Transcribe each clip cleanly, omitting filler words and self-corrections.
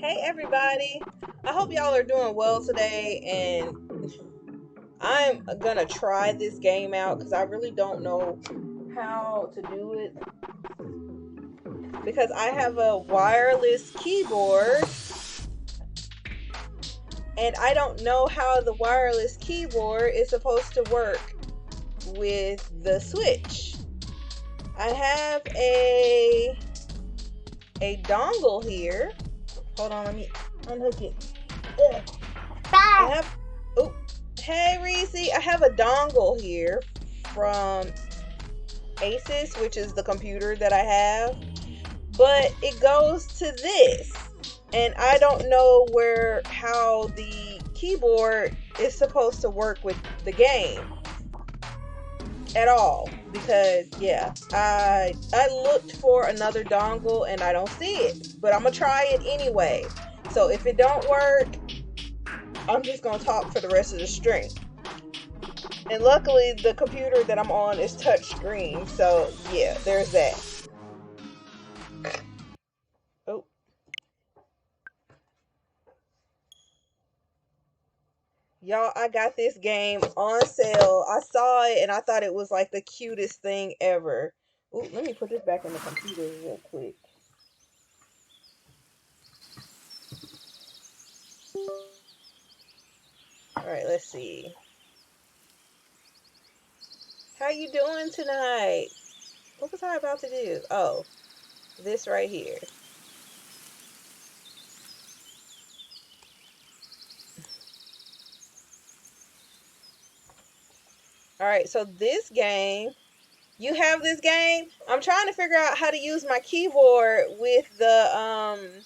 Hey everybody, I hope y'all are doing well today, and I'm gonna try this game out because I really don't know how to do it because I have a wireless keyboard and I don't know how the wireless keyboard is supposed to work with the Switch. I have a dongle here. Hold on, let me unhook it. Ugh. I have oh hey Reese, I have a dongle here from Asus, which is the computer that I have, but it goes to this, and I don't know how the keyboard is supposed to work with the game at all because I looked for another dongle and I don't see it, but I'm gonna try it anyway. So if it don't work, I'm just gonna talk for the rest of the stream. And luckily, the computer that I'm on is touch screen, so yeah, there's that. Oh, y'all, I got this game on sale. I saw it and I thought it was like the cutest thing ever. Ooh, let me put this back in the computer real quick. All right, let's see. How you doing tonight? What was I about to do? Oh, this right here. All right, so this game, you have this game. I'm trying to figure out how to use my keyboard with the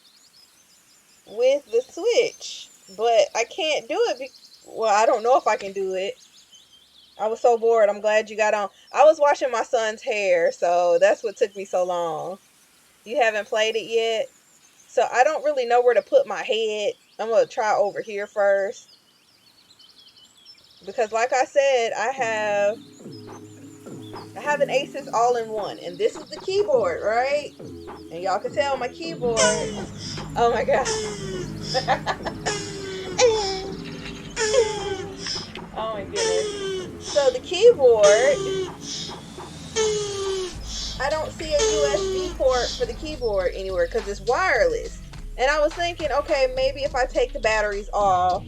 Switch, but I can't do it. Well, I don't know if I can do it. I was so bored. I'm glad you got on. I was washing my son's hair, so that's what took me so long. You haven't played it yet? So I don't really know where to put my head. I'm going to try over here first. Because like I said, I have an Asus all-in-one, and this is the keyboard, right? And y'all can tell my keyboard. Oh my god. Oh my goodness. So the keyboard, I don't see a USB port for the keyboard anywhere because it's wireless. And I was thinking, okay, maybe if I take the batteries off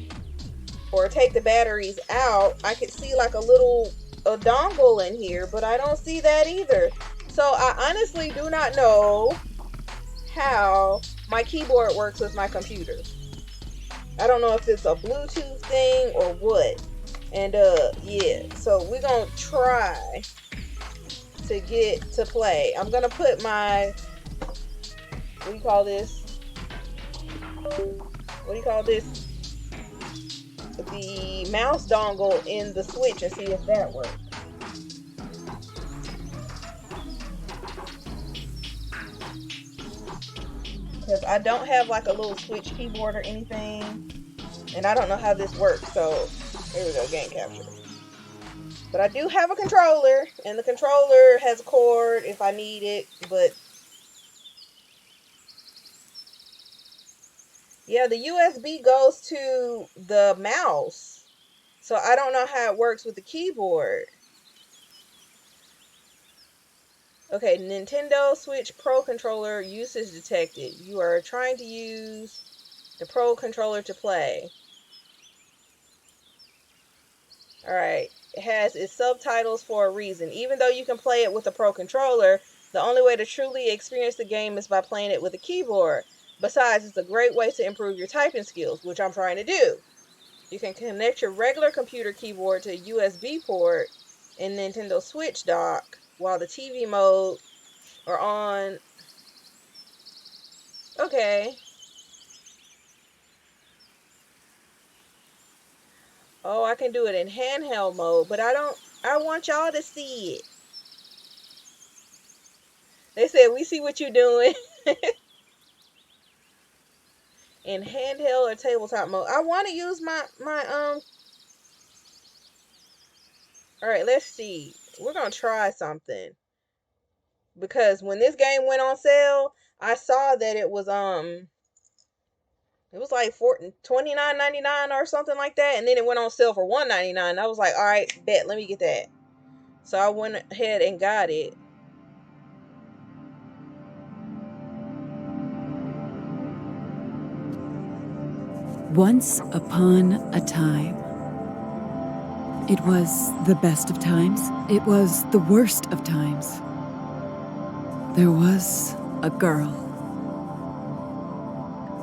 or take the batteries out, I could see like a dongle in here, but I don't see that either. So I honestly do not know how my keyboard works with my computer. I don't know if it's a Bluetooth thing or what. And yeah, so we're gonna try to get to play. I'm gonna put my what do you call this? What do you call this? The mouse dongle in the Switch and see if that works. Because I don't have like a little Switch keyboard or anything, and I don't know how this works. So here we go, game capture. But I do have a controller, and the controller has a cord if I need it, but yeah, the USB goes to the mouse. So I don't know how it works with the keyboard. Okay, Nintendo Switch Pro Controller usage detected. You are trying to use the Pro Controller to play. Alright, it has its subtitles for a reason. Even though you can play it with a Pro Controller, the only way to truly experience the game is by playing it with a keyboard. Besides, it's a great way to improve your typing skills, which I'm trying to do. You can connect your regular computer keyboard to a USB port in Nintendo Switch dock while the TV mode are on. Okay. Oh, I can do it in handheld mode, but I want y'all to see it. They said, we see what you're doing. In handheld or tabletop mode. I want to use my. All right, let's see. We're going to try something. Because when this game went on sale, I saw that it was, It was like $29.99 or something like that, and then it went on sale for $1.99. I was like, all right, bet, let me get that. So I went ahead and got it. Once upon a time. It was the best of times. It was the worst of times. There was a girl.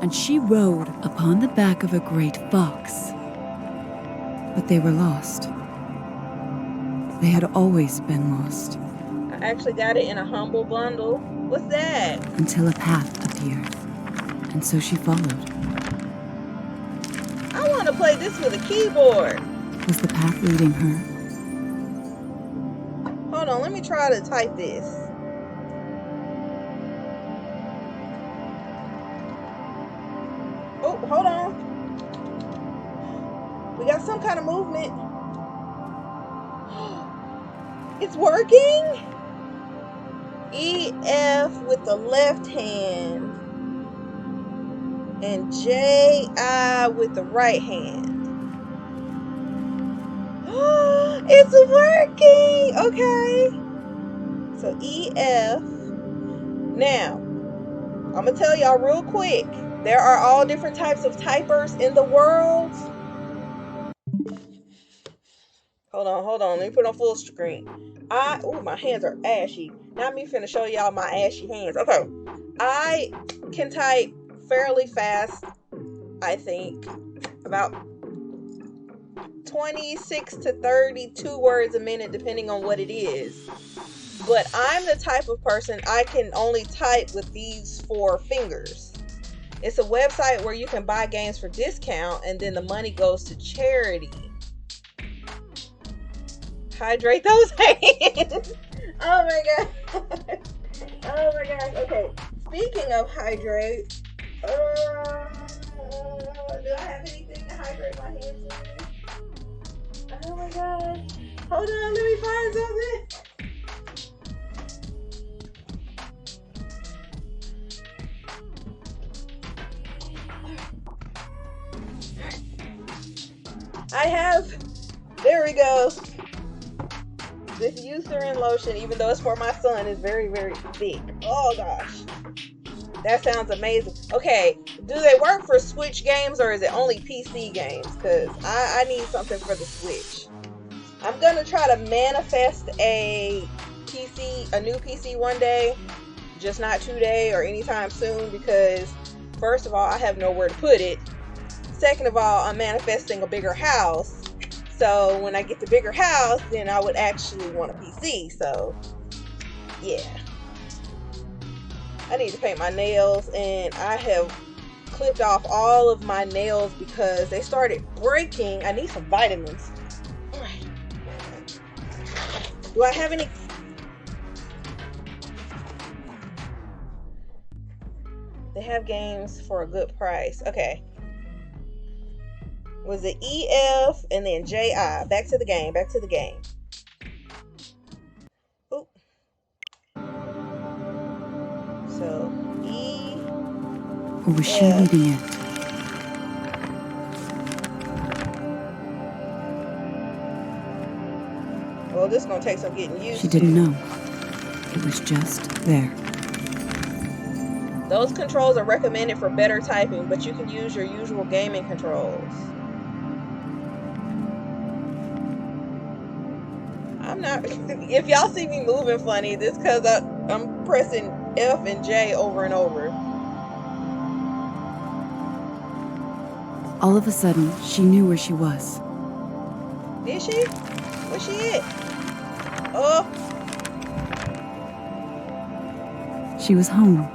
And she rode upon the back of a great fox. But they were lost. They had always been lost. I actually got it in a humble bundle. What's that? Until a path appeared. And so she followed. I want to play this with a keyboard. Was the path leading her? Hold on, let me try to type this. Oh, hold on. We got some kind of movement. It's working. EF with the left hand and JI with the right hand. It's working. Okay. So EF. Now, I'm going to tell y'all real quick. There are all different types of typers in the world. Hold on. Let me put on full screen. My hands are ashy. Now me finna show y'all my ashy hands. Okay. I can type fairly fast, I think. About 26 to 32 words a minute, depending on what it is. But I'm the type of person, I can only type with these 4 fingers. It's a website where you can buy games for discount, and then the money goes to charity. Hydrate those hands. Oh my god. Oh my gosh. Okay. Speaking of hydrate, do I have anything to hydrate my hands with? Oh my god. Hold on, let me find something. There we go. This Eucerin lotion, even though it's for my son, is very, very thick. Oh gosh. That sounds amazing. Okay, do they work for Switch games or is it only PC games? Because I need something for the Switch. I'm going to try to manifest a new PC one day. Just not today or anytime soon, because first of all, I have nowhere to put it. Second of all, I'm manifesting a bigger house. So when I get the bigger house, then I would actually want a PC. So yeah. I need to paint my nails, and I have clipped off all of my nails because they started breaking. I need some vitamins. Do I have any? They have games for a good price. Okay. Was it EF and then JI? Back to the game. Oop. So E. Or was she leading it? Well, this is gonna take some getting used to. She didn't know. It was just there. Those controls are recommended for better typing, but you can use your usual gaming controls. I'm not. If y'all see me moving funny, this because I'm pressing F and J over and over. All of a sudden, she knew where she was. Did she? Where's she at? Oh. She was home.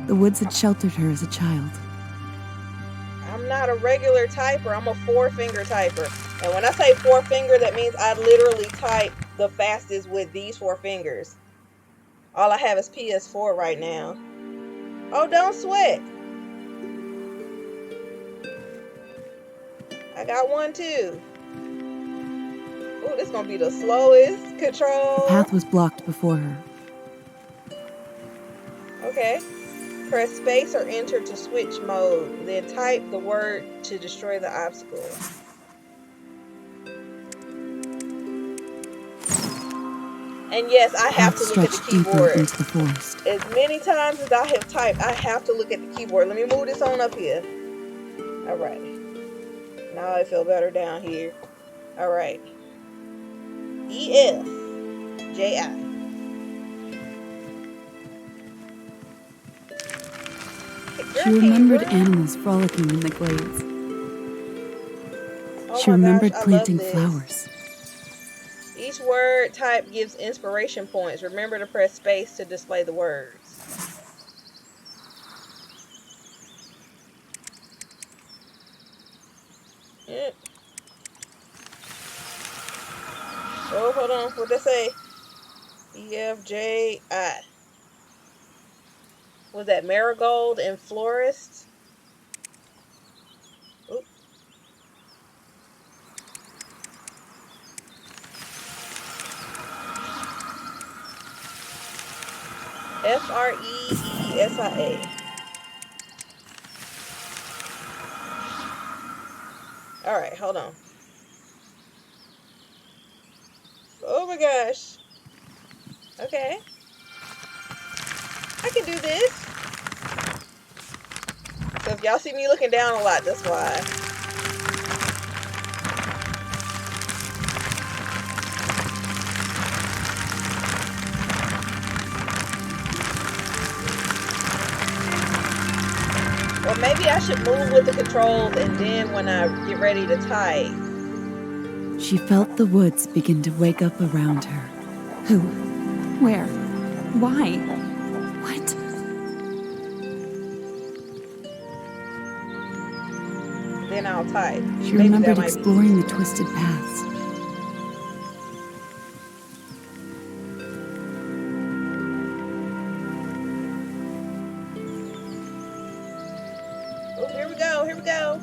The woods had sheltered her as a child. I'm not a regular typer. I'm a 4-finger typer. And when I say 4-finger, that means I literally type the fastest with these 4 fingers. All I have is PS4 right now. Oh, don't sweat. I got one too. Oh, this is going to be the slowest control. The path was blocked before her. Okay. Press space or enter to switch mode. Then type the word to destroy the obstacle. And yes, I have to look at the keyboard. Into the forest. As many times as I have typed, I have to look at the keyboard. Let me move this on up here. Alright. Now I feel better down here. Alright. E-F-J-I. She remembered animals frolicking in the glades. Oh she remembered planting flowers. Each word type gives inspiration points. Remember to press space to display the words. Yeah. Oh, hold on. What'd they say? E-F-J-I. Was that marigold and florist? Oop. F-R-E-E-S-I-A. Alright, hold on. Oh my gosh. Okay. I can do this. So if y'all see me looking down a lot, that's why. Or maybe I should move with the controls and then when I get ready to type. She felt the woods begin to wake up around her. Who? Where? Why? What? Then I'll type. She remembered exploring the twisted paths. Oh, here we go. Here we go.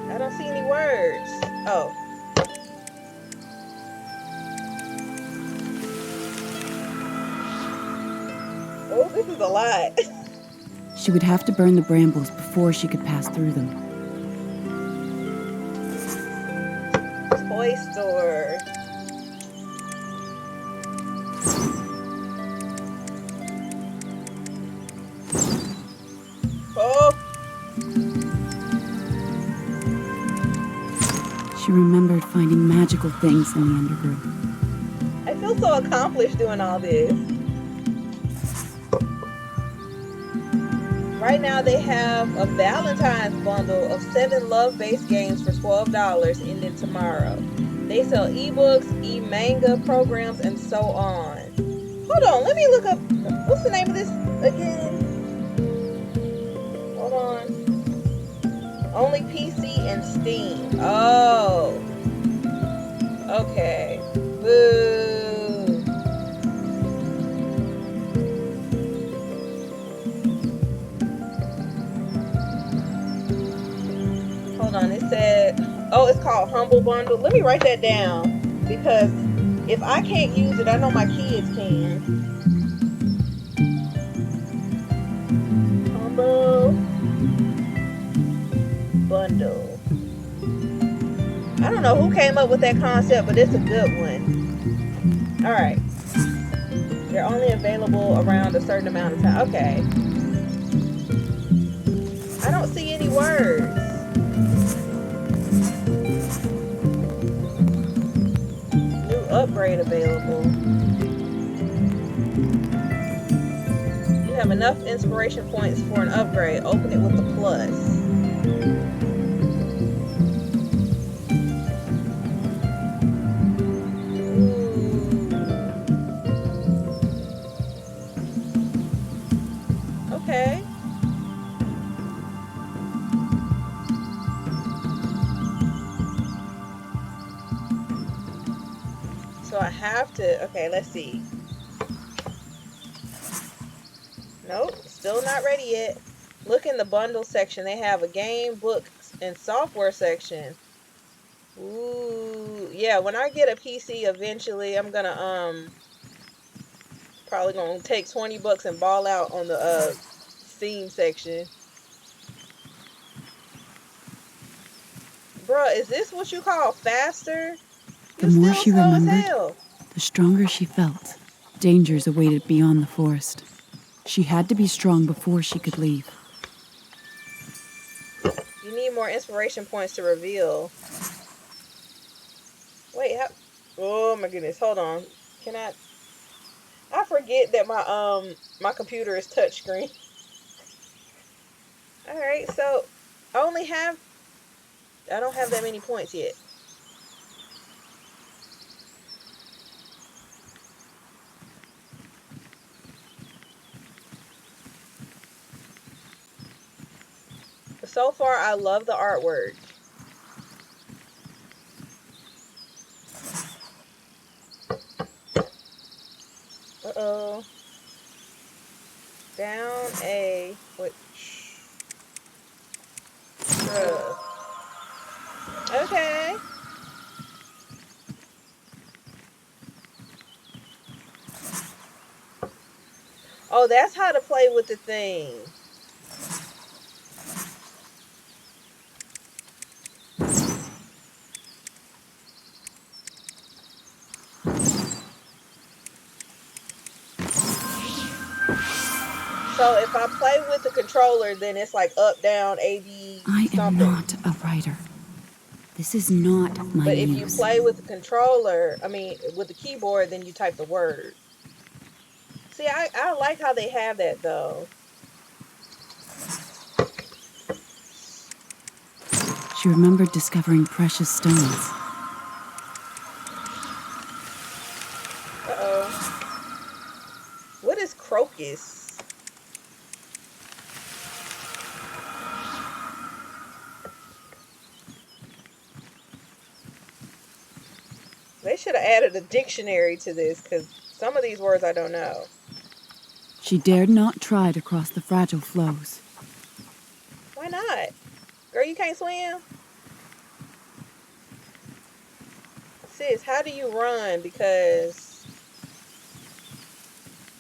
I don't see any words. Oh. Oh, this is a lot. She would have to burn the brambles before she could pass through them. Toy store. Oh. She remembered finding magical things in the undergrowth. I feel so accomplished doing all this. Right now they have a Valentine's bundle of 7 love-based games for $12 ending tomorrow. They sell ebooks, e-manga programs, and so on. Hold on, let me look up. What's the name of this again? Hold on. Only PC and Steam. Oh. Okay. Boo. Hold on, it said, oh, it's called Humble Bundle. Let me write that down because if I can't use it, I know my kids can. Humble Bundle. I don't know who came up with that concept, but it's a good one. All right. They're only available around a certain amount of time. Okay. I don't see any words. New upgrade available. You have enough inspiration points for an upgrade. Open it with the plus. Okay. So I have to, okay, let's see. Nope, still not ready yet. Look in the bundle section. They have a game, books, and software section. Ooh, yeah, when I get a PC eventually, I'm gonna Probably gonna take $20 and ball out on the Steam section. Bruh, is this what you call faster? The more she remembered, the stronger she felt. Dangers awaited beyond the forest. She had to be strong before she could leave. You need more inspiration points to reveal. Wait, how? Oh my goodness, hold on. Can I forget that my computer is touchscreen. Alright, so I don't have that many points yet. So far, I love the artwork. Uh-oh. Down a... What? Shrub. Okay. Oh, that's how to play with the thing. So if I play with the controller, then it's like up, down, A, B, something. I am not a writer. This is not my muse. But if you play with the controller, with the keyboard, then you type the word. See, I like how they have that, though. She remembered discovering precious stones. Uh-oh. What is crocus? They should have added a dictionary to this, because some of these words I don't know. She dared not try to cross the fragile flows. Why not? Girl, you can't swim? Sis, how do you run? Because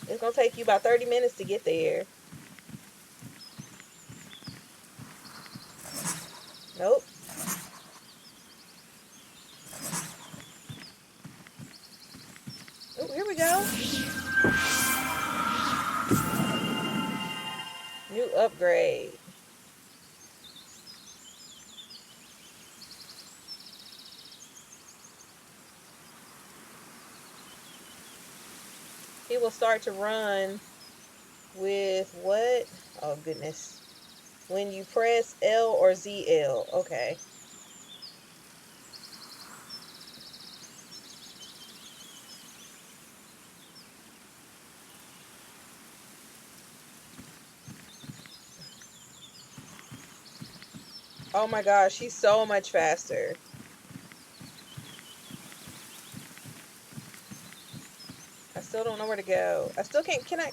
it's going to take you about 30 minutes to get there. Nope. Oh, here we go. New upgrade. He will start to run with what? Oh, goodness. When you press L or ZL. Okay. Oh my gosh, she's so much faster. I still don't know where to go. I still can't, can I?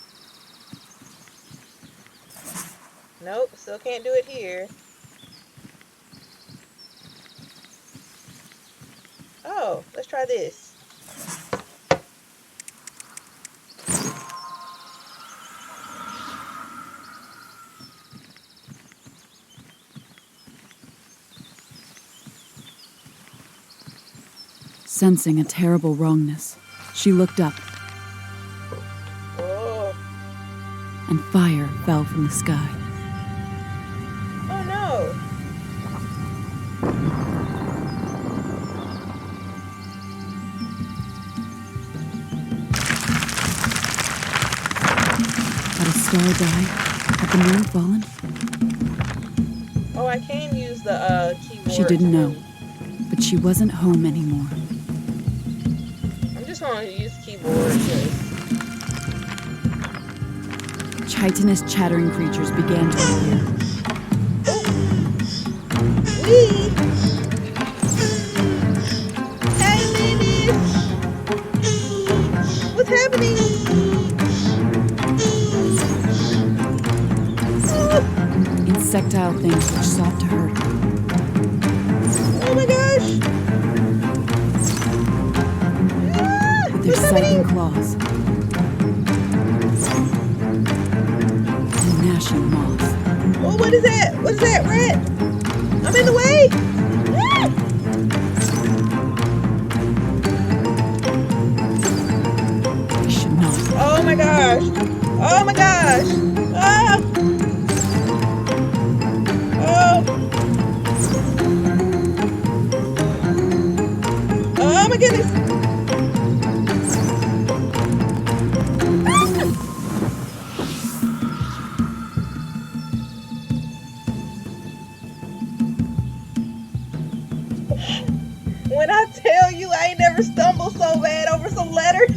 Nope, still can't do it here. Oh, let's try this. Sensing a terrible wrongness, she looked up. Oh. And fire fell from the sky. Oh no. Had a star died? Had the moon fallen? Oh, I can use the keyboard. She didn't know, but she wasn't home anymore. I'm just going to use the keyboard. Chitinous chattering creatures began to appear. Wee! Hey, ladies! What's happening? Insectile things which sought to hurt her. Oh my gosh! With their scything claws. What is that, rat? I'm in the way. Ah! I should not. Oh my gosh. Oh my gosh. Ah! Oh. Oh my goodness. When I tell you I ain't never stumbled so bad over some letters.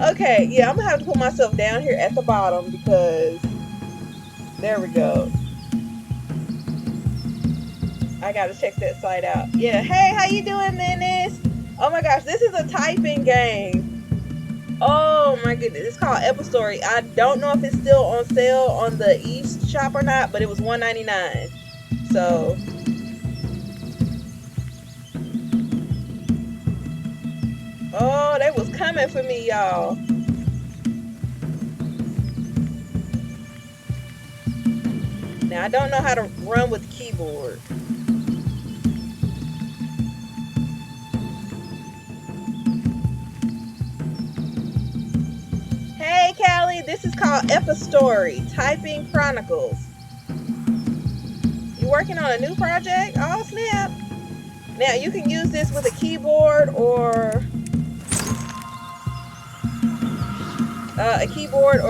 Okay, yeah, I'm gonna have to put myself down here at the bottom because there we go. I gotta check that site out. Yeah, hey, how you doing, Menace? Oh my gosh, this is a typing game. Oh my goodness, it's called Epistory. I don't know if it's still on sale on the East shop or not, but it was $1.99. So oh, they was coming for me, y'all. Now I don't know how to run with the keyboard. Hey Callie, this is called Epistory, Typing Chronicles. You working on a new project? Oh snap. Now you can use this with a keyboard or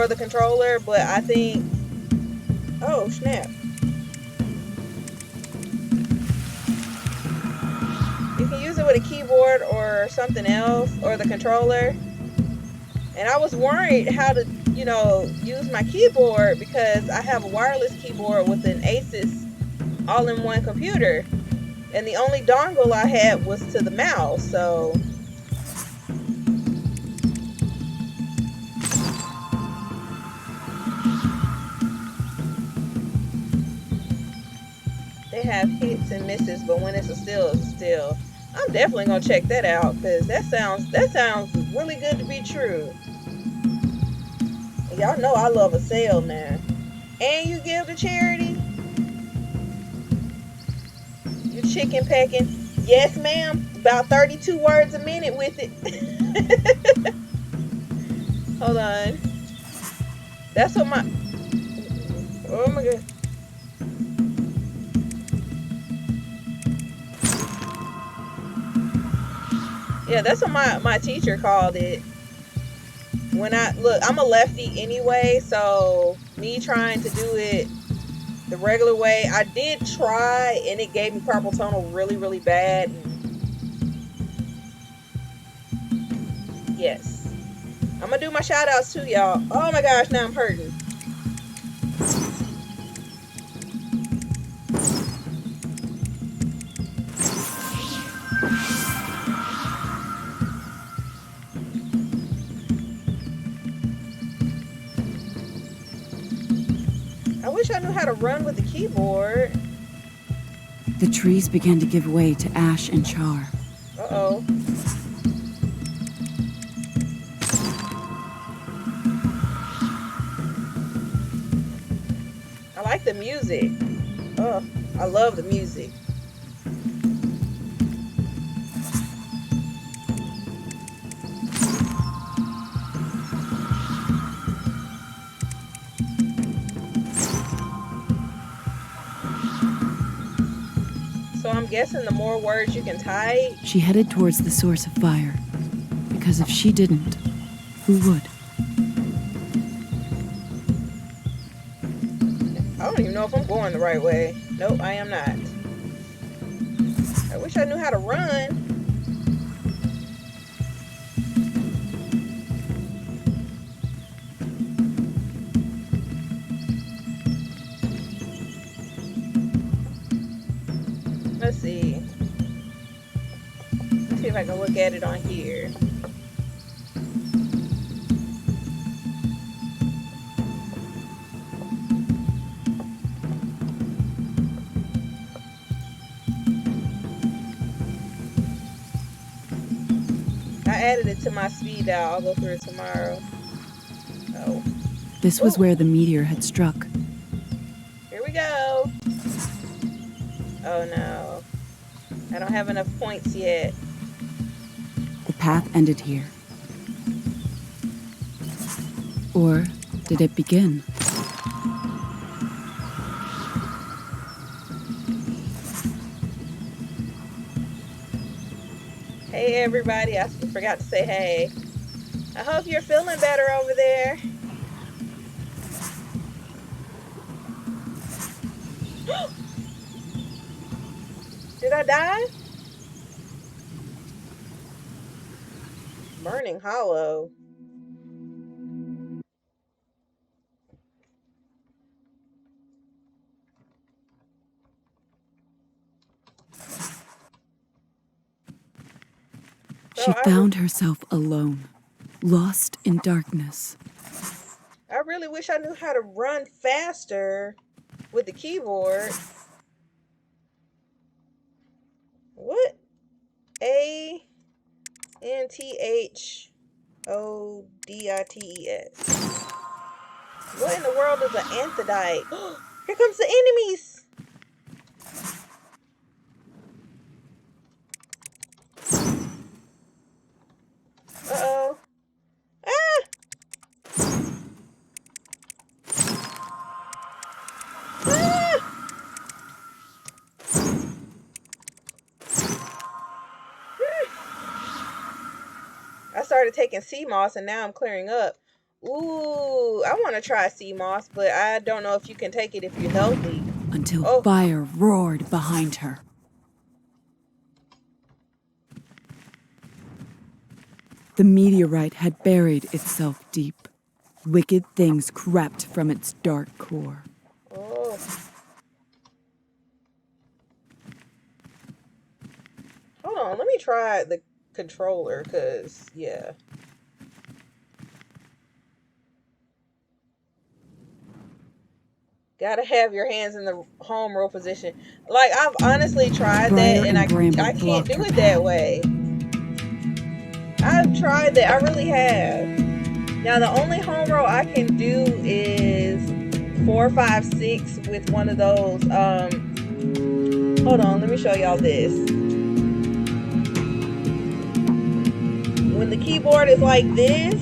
the controller, but I think, oh snap. You can use it with a keyboard or something else, or the controller. And I was worried how to, use my keyboard because I have a wireless keyboard with an Asus all-in-one computer. And the only dongle I had was to the mouse, so. They have hits and misses, but when it's a still, it's a still. I'm definitely gonna check that out because that sounds really good to be true. Y'all know I love a sale now. And you give to charity? You chicken pecking? Yes, ma'am. About 32 words a minute with it. Hold on. That's what my... Oh my God. Yeah, that's what my teacher called it. When I'm a lefty anyway, so me trying to do it the regular way, I did try and it gave me carpal tunnel really, really bad. Yes. I'm gonna do my shout outs too, y'all. Oh my gosh, now I'm hurting. I wish I knew how to run with the keyboard. The trees began to give way to ash and char. Uh-oh. I like the music. Oh, I love the music. So I'm guessing the more words you can type. She headed towards the source of fire, because if she didn't, who would? I don't even know if I'm going the right way. Nope, I am not. I wish I knew how to run. Let's see. Let's see if I can look at it on here. I added it to my speed dial. I'll go through it tomorrow. Oh. This was where the meteor had struck. Here we go. Oh no. I don't have enough points yet. The path ended here. Or did it begin? Hey everybody, I forgot to say hey. I hope you're feeling better over there. Did I die? Burning Hollow. She found herself alone, lost in darkness. I really wish I knew how to run faster with the keyboard. What? Anthodytes. What in the world is an anthodite? Here comes the enemies. Uh-oh. Ah! Ah! I started taking sea moss and now I'm clearing up. Ooh, I want to try sea moss, but I don't know if you can take it if you're healthy. Until fire roared behind her. The meteorite had buried itself deep. Wicked things crept from its dark core. Oh. Hold on, let me try the controller, because, yeah. Gotta have your hands in the home row position. Like, I've honestly tried that, and I can't do it that way. I've tried that, I really have. Now, the only home row I can do is 4, 5, 6 with one of those, hold on, let me show y'all this. When the keyboard is like this,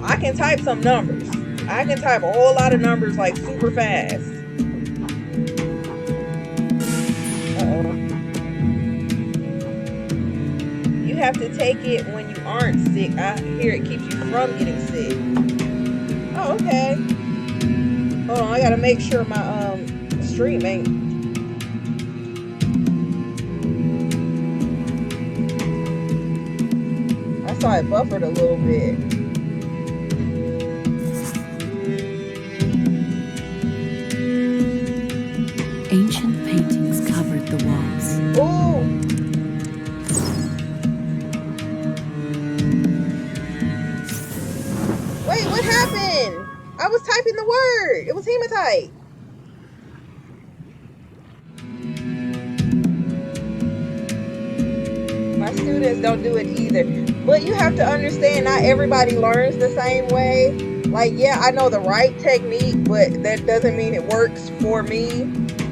I can type some numbers. I can type a whole lot of numbers, like, super fast. Uh-oh. You have to take it when you aren't sick. I hear it keeps you from getting sick. Oh, okay. Hold on, I gotta make sure my stream ain't. I saw it buffered a little bit. Ancient paintings covered the walls. Ooh! Wait, what happened? I was typing the word. It was hematite. My students don't do it either. But you have to understand, not everybody learns the same way. Like, yeah, I know the right technique, but that doesn't mean it works for me.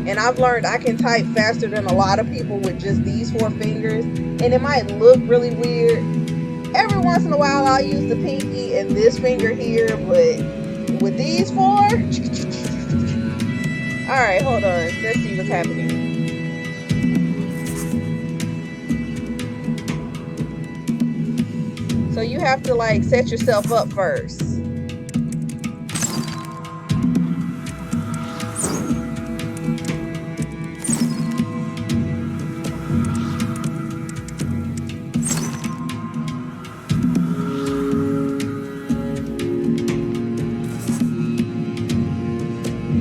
And I've learned I can type faster than a lot of people with just these 4 fingers. And it might look really weird. Every once in a while, I'll use the pinky and this finger here, but with these 4... Alright, hold on. Let's see what's happening. So you have to, like, set yourself up first.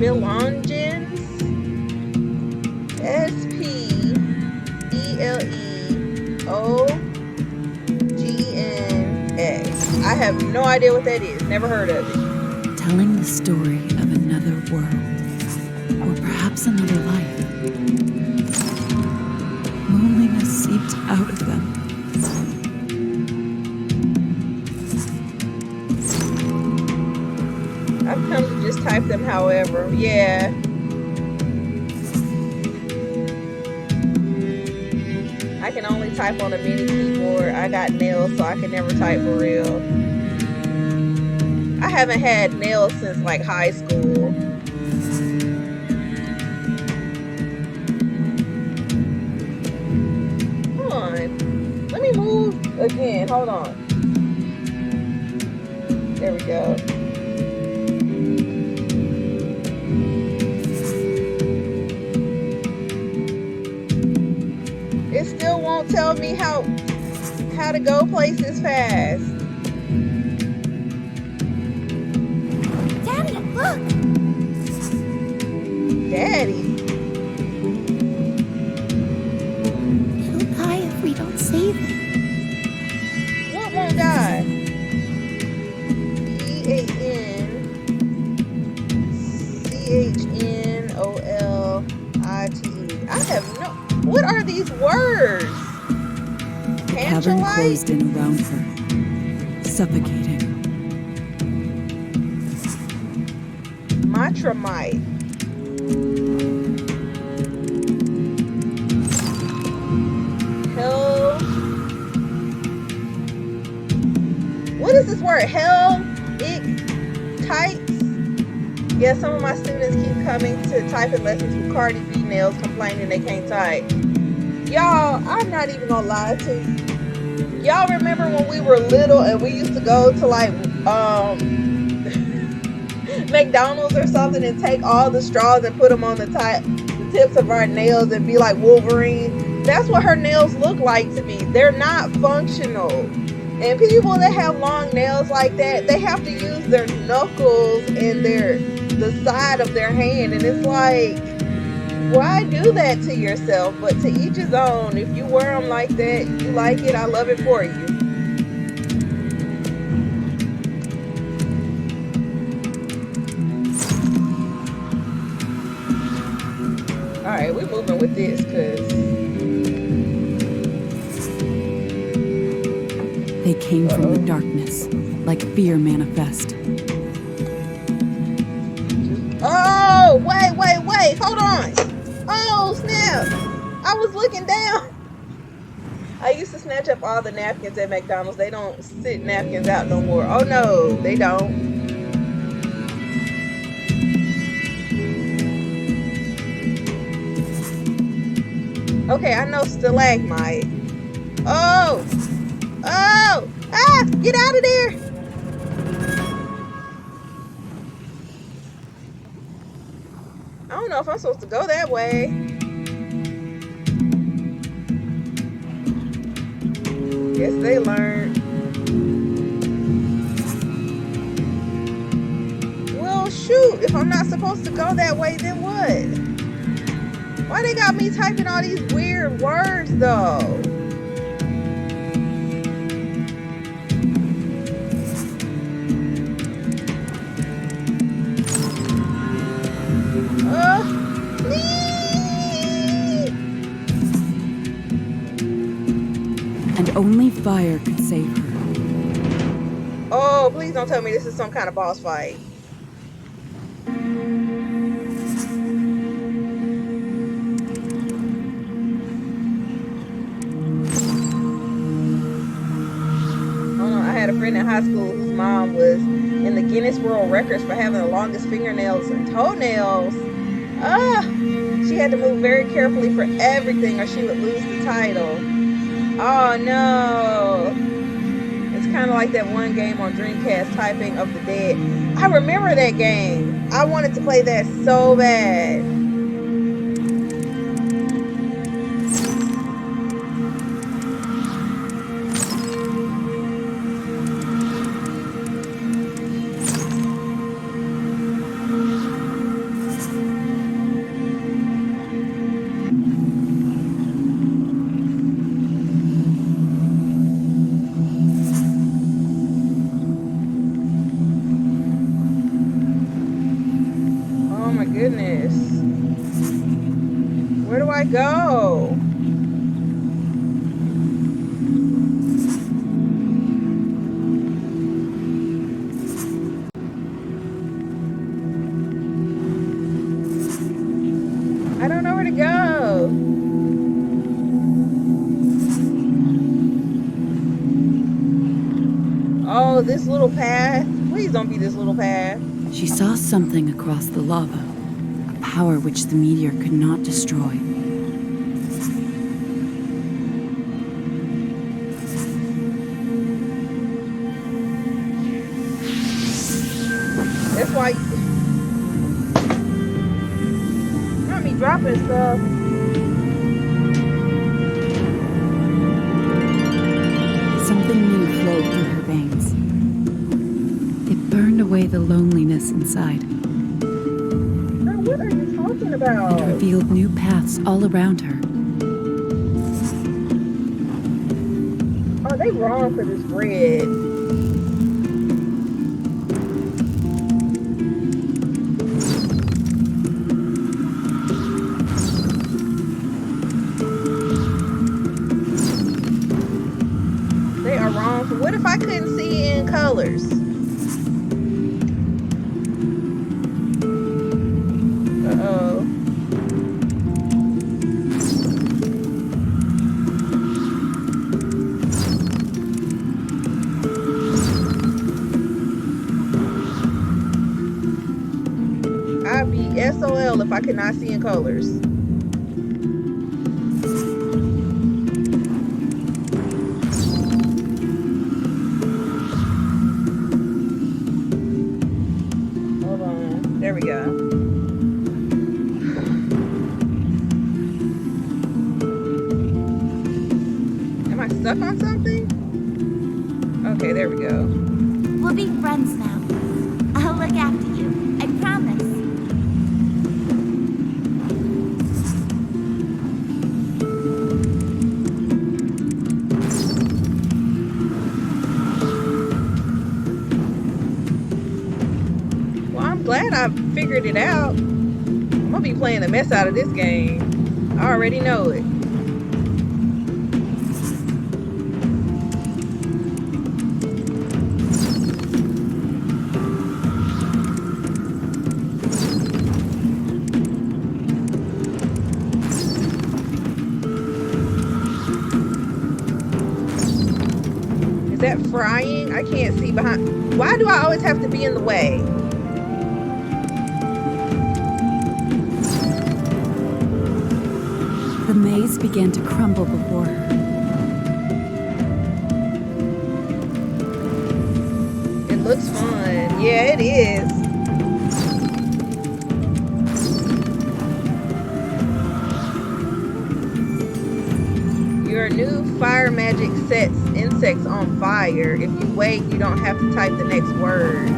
Spelungens. Speleogens. I have no idea what that is. Never heard of it. Telling the story of another world. Or perhaps another life. Loneliness seeped out of them. I've come to just type them however. Yeah. can type on a mini keyboard. I got nails, so I can never type for real. I haven't had nails since like high school. Hold on. Let me move again. Hold on. There we go. It still won't tell me how to go places fast. Daddy, look! Daddy? It'll die if we don't save it. What won't die? EANCHNOLITE. I have no... What are these words? The cavern closed in around her, suffocating. Matramite. Hell. What is this word? Hell? Types? Yeah, some of my students keep coming to typing lessons with Cardi B nails, complaining they can't type. Y'all, I'm not even gonna lie to you. Y'all remember when we were little and we used to go to like McDonald's or something and take all the straws and put them on the tips of our nails and be like Wolverine? That's what her nails look like to me. They're not functional. And people that have long nails like that, they have to use their knuckles and the side of their hand, and it's like, why do that to yourself? But to each his own. If you wear them like that, you like it, I love it for you. Alright, we're moving with this because they came from the darkness, like fear manifest. Oh, wait, hold on. Oh, snap. I was looking down. I used to snatch up all the napkins at McDonald's. They don't sit napkins out no more. Oh, no, they don't. Okay, I know stalagmite. Oh, get out of there. I don't know if I'm supposed to go that way. Guess they learned. Well, shoot. If I'm not supposed to go that way, then what? Why they got me typing all these weird words, though? And only fire could save her. Oh, please don't tell me this is some kind of boss fight. I had a friend in high school whose mom was in the Guinness World Records for having the longest fingernails and toenails. She had to move very carefully for everything or she would lose the title. Oh no. It's kind of like that one game on Dreamcast, Typing of the Dead. I remember that game. I wanted to play that so bad. Goodness. Where do I go? I don't know where to go. follow this little path. Please don't be this little path. She saw something across the lava, a power which the meteor could not destroy. That's why got me dropping stuff. Something new flowed through her veins. It burned away the loneliness inside. Girl, what are you talking about? And revealed new paths all around her. Oh, they wrong for this bread. They are wrong for. What if I couldn't see in colors? Uh-oh. I'd be SOL if I could not see in colors. Hold on. There we go. Am I stuck on something? Okay, there we go. We'll be friends now. I'll look after you. I promise. Well, I'm glad I figured it out. I'm gonna be playing the mess out of this game. I already know it. Is that frying? I can't see behind. Why do I always have to be in the way? The maze began to crumble before her. It looks fun. Yeah, it is. Your new fire magic sets insects on fire. If you wait, you don't have to type the next word.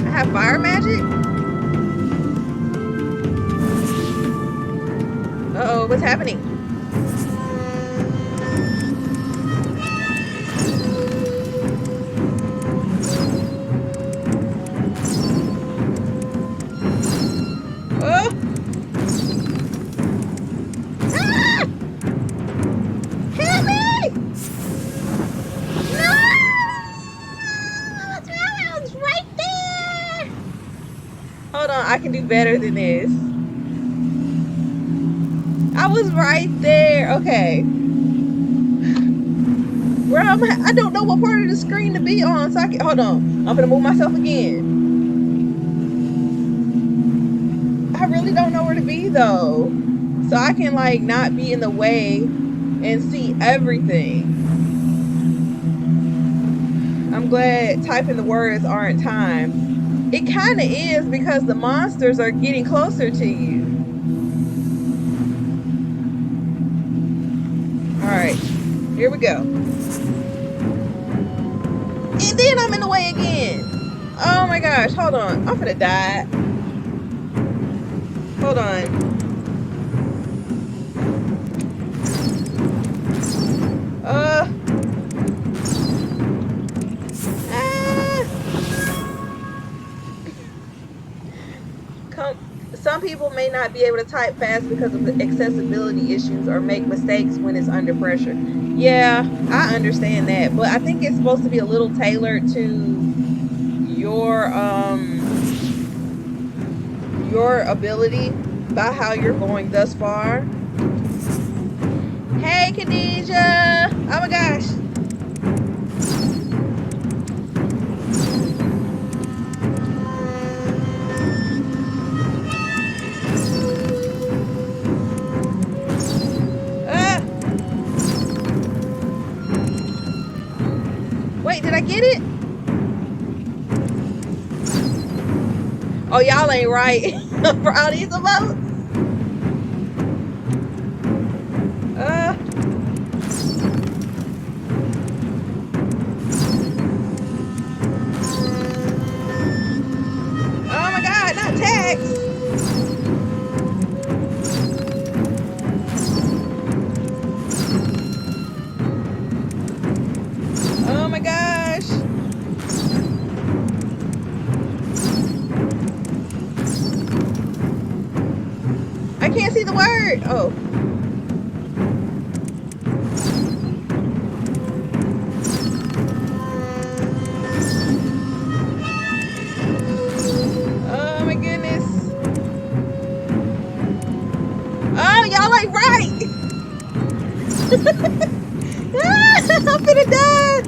I have fire magic? Uh-oh, what's happening? Oh! Ah! Help me! No! I was right there! Hold on, I can do better than this. I was right there. Okay. Where am I? I don't know what part of the screen to be on. So I can, hold on. I'm gonna move myself again. I really don't know where to be though. So I can like not be in the way and see everything. I'm glad typing the words aren't timed. It kind of is because the monsters are getting closer to you. Alright, here we go. And then I'm in the way again. Oh my gosh, hold on. I'm gonna die. Hold on. Some people may not be able to type fast because of the accessibility issues or make mistakes when it's under pressure. Yeah, I understand that, but I think it's supposed to be a little tailored to your ability by how you're going thus far. Hey, Khadijah. Oh my gosh. Wait, did I get it? Oh, y'all ain't right for all these emotes. Oh my God, not tax. Oh my gosh. I can't see the word. Oh. Oh my goodness. Oh, y'all ain't right. I'm finna die.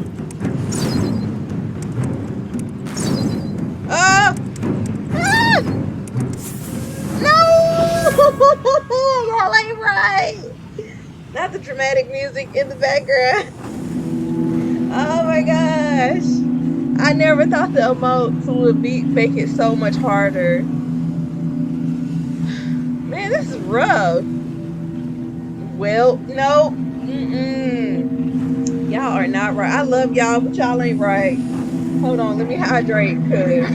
No. Y'all ain't right. Not the dramatic music in the background. Oh my gosh. I never thought the emotes would make it so much harder. Man, this is rough. Well, no. Y'all are not right. I love y'all, but y'all ain't right. Hold on, let me hydrate, cause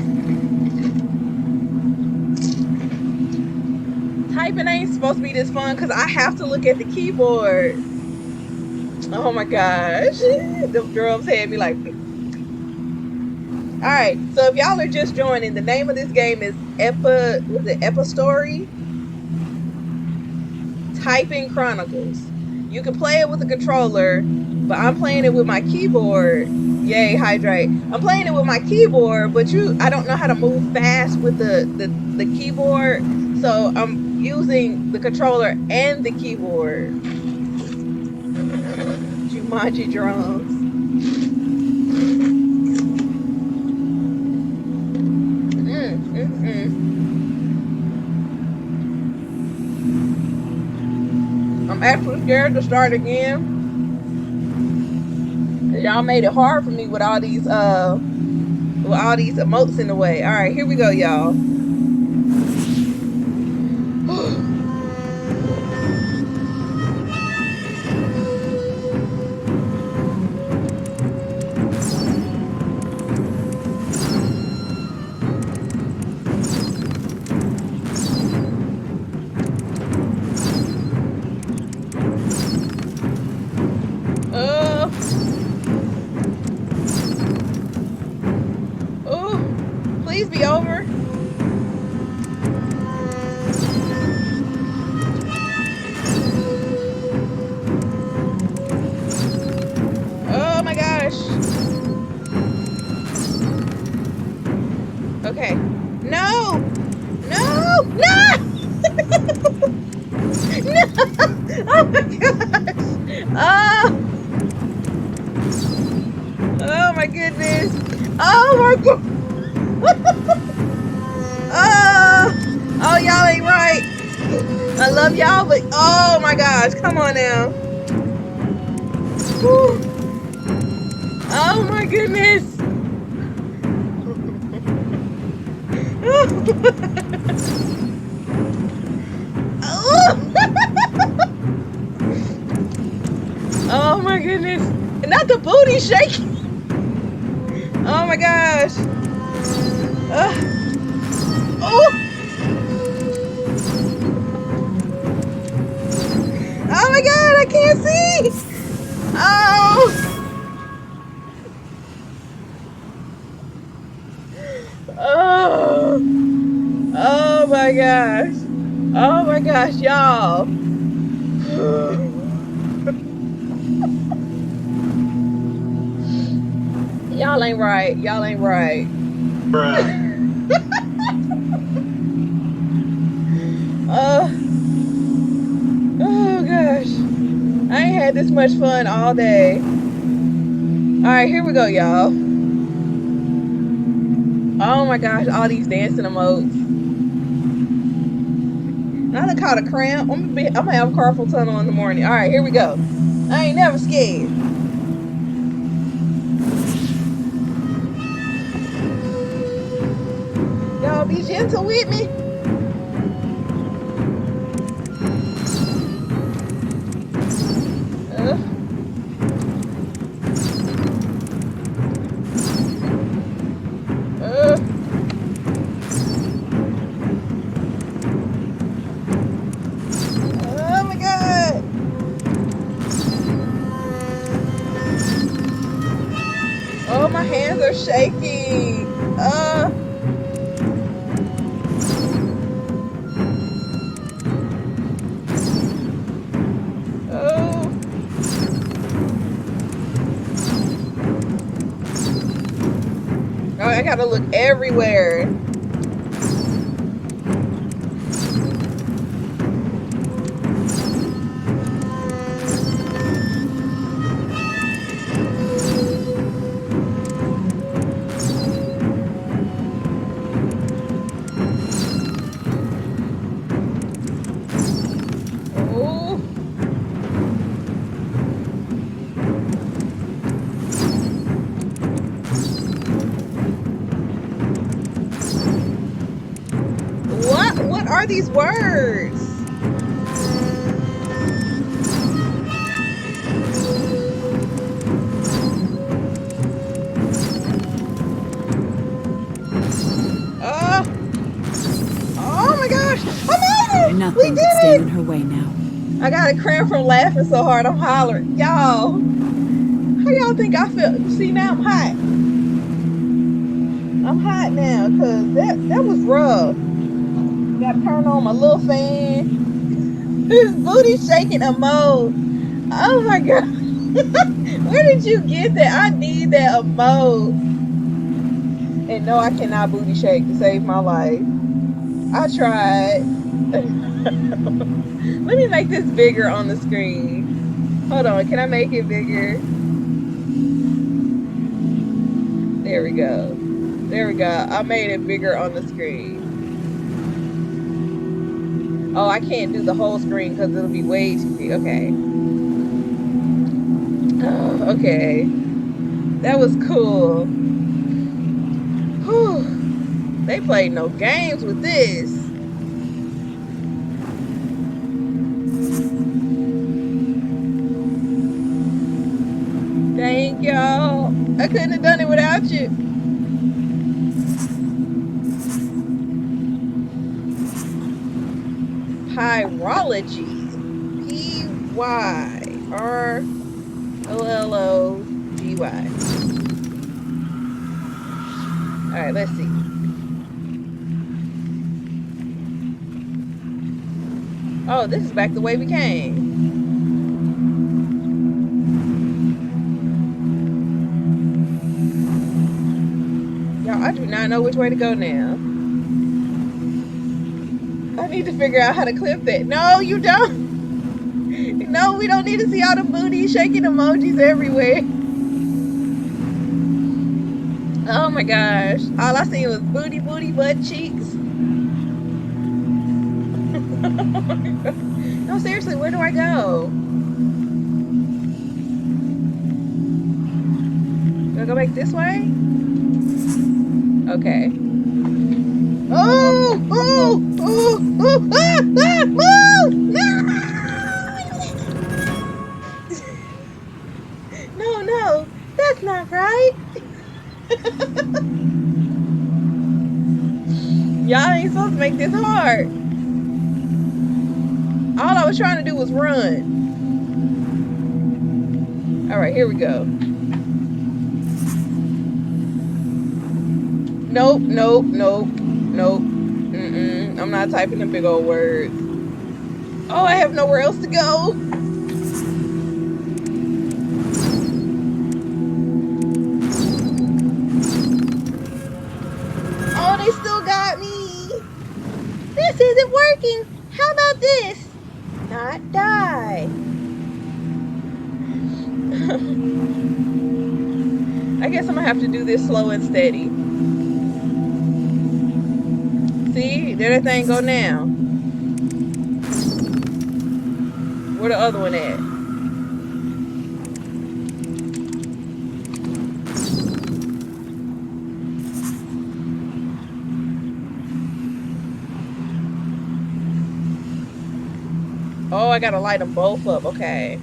typing ain't supposed to be this fun, cause I have to look at the keyboard. Oh my gosh. The drums had me like. Alright, so if y'all are just joining, the name of this game is Epistory? Typing Chronicles. You can play it with a controller, but I'm playing it with my keyboard. Yay, hydrate. I'm playing it with my keyboard, but I don't know how to move fast with the keyboard, so I'm using the controller and the keyboard. Jumanji drums. I'm actually scared to start again. Y'all made it hard for me with all these emotes in the way. All right, here we go, y'all. Please be over. Oh my gosh. Okay. No! No! No! No! Oh my gosh! Oh my goodness! Oh my god! Oh, y'all ain't right. I love y'all, but oh my gosh, come on now. Whew. Oh my goodness. Oh my goodness. Not the booty shaking. Oh my gosh. Oh my god, I can't see. Oh. Oh my gosh. Oh my gosh, y'all. Y'all ain't right. Y'all ain't right. Oh gosh. I ain't had this much fun all day. Alright, here we go, y'all. Oh my gosh, all these dancing emotes. Now I caught a cramp. I'm gonna have carpal tunnel in the morning. Alright, here we go. I ain't never scared. Y'all be gentle with me. Oh my god. Oh, my hands are shaking. Oh. Oh, I gotta look everywhere. What are these words? Oh my gosh! I made it! Nothing could stand in her way now. I got a cramp from laughing so hard I'm hollering. Y'all, how y'all think I feel? See, now I'm hot. I'm hot now because that was rough. Gotta turn on my little fan. His booty shaking emote. Oh my god. Where did you get that? I need that emote. And no, I cannot booty shake to save my life. I tried. Let me make this bigger on the screen. Hold on, can I make it bigger? There we go. There we go. I made it bigger on the screen. Oh, I can't do the whole screen because it'll be way too big. Okay. Oh, okay. That was cool. Whew. They played no games with this. Thank y'all. I couldn't have done it without you. Pyrology. P-Y-R-O-L-O-G-Y. Alright, let's see. Oh, this is back the way we came. Y'all, I do not know which way to go now. I need to figure out how to clip that. No, you don't. No, we don't need to see all the booty shaking emojis everywhere. Oh my gosh. All I seen was booty, butt cheeks. No, seriously, where do I go? Do I go back this way? Okay. Oh! Oh! Oh! Oh! Ah! Ah! Oh! No! No, that's not right. Y'all ain't supposed to make this hard. All I was trying to do was run. Alright, here we go. Nope, nope, nope, nope. I'm not typing the big old words. Oh, I have nowhere else to go. Oh, they still got me. This isn't working. How about this? Not die. I guess I'm gonna have to do this slow and steady. See, there that thing go now. Where the other one at? Oh, I gotta light them both up. Okay.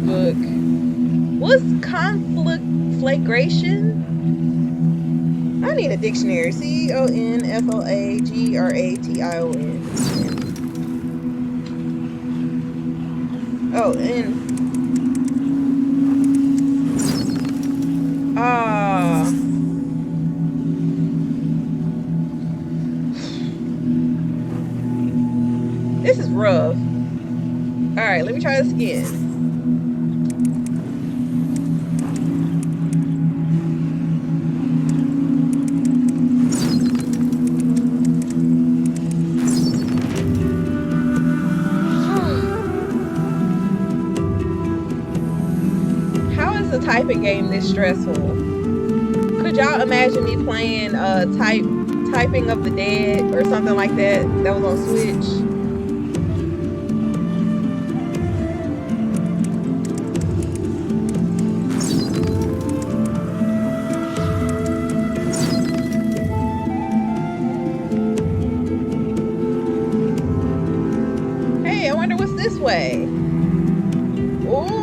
Look. What's conflagration? I need a dictionary. CONFLAGRATION. Oh, and this is rough. All right, let me try this again. A typing game this stressful. Could y'all imagine me playing Typing of the Dead or something like that was on Switch? Hey, I wonder what's this way. Ooh.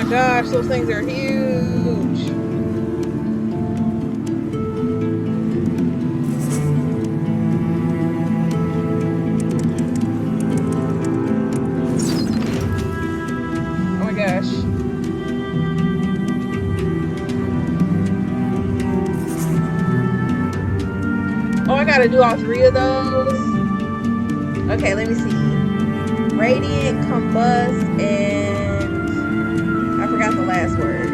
Gosh, those things are huge. Oh my gosh. Oh, I gotta do all 3 of those. Okay, let me see. Radiant, combust, and I forgot the last word.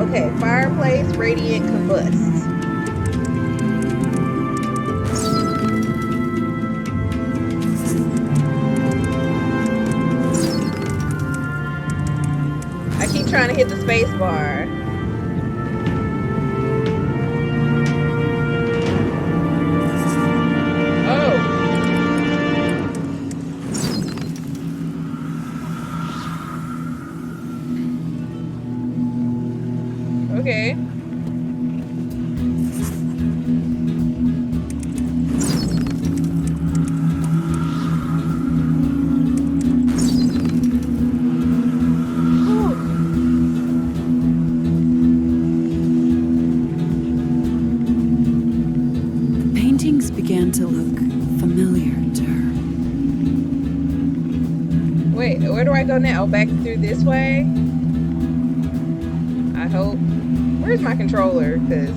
Okay, fireplace, radiant, combust. I keep trying to hit the space bar. Okay. The paintings began to look familiar to her. Wait, where do I go now? Back through this way? I hope. Where's my controller? Because